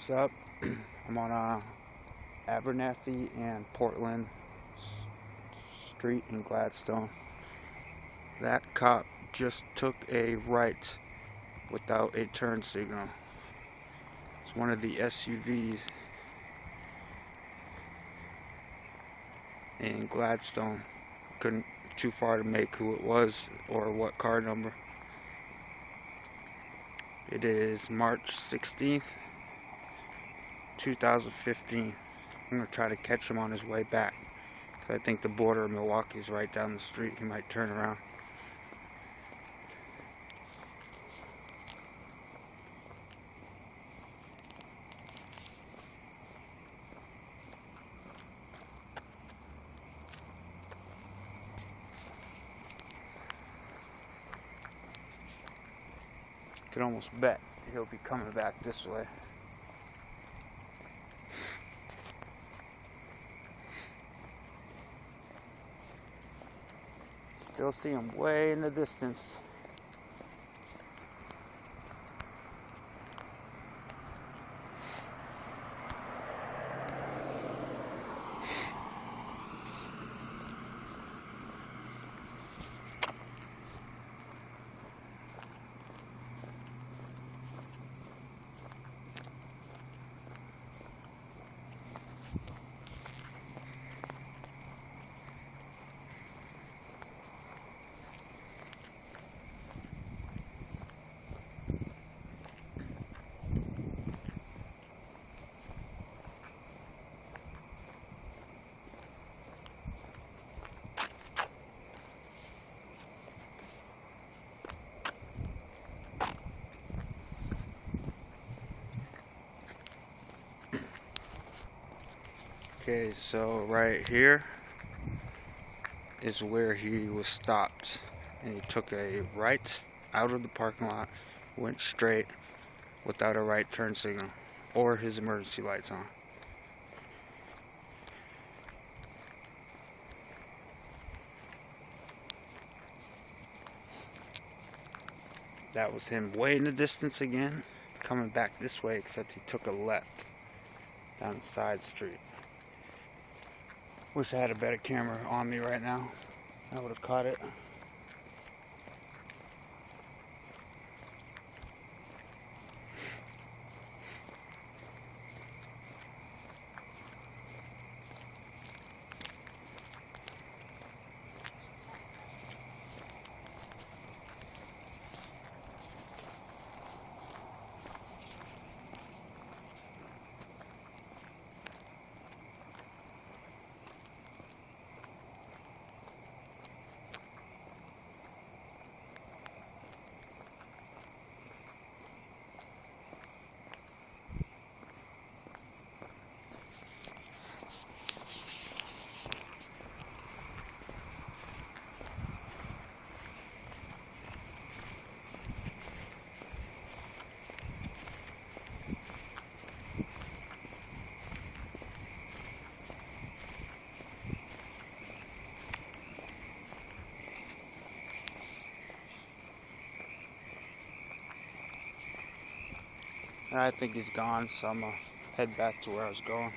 What's up? I'm on Abernathy and Portland Street in Gladstone. That cop just took a right without a turn signal. It's one of the SUVs in Gladstone. Couldn't too far to make who it was or what car number. It is March 16th, 2015. I'm going to try to catch him on his way back, because I think the border of Milwaukee is right down the street. He might turn around. Could almost bet he'll be coming back this way. Still see him way in the distance. Okay, so right here is where he was stopped, and he took a right out of the parking lot, went straight without a right turn signal or his emergency lights on. That was him way in the distance again, coming back this way, except he took a left down the side street. Wish I had a better camera on me right now. I would have caught it. I think he's gone, so I'm gonna head back to where I was going.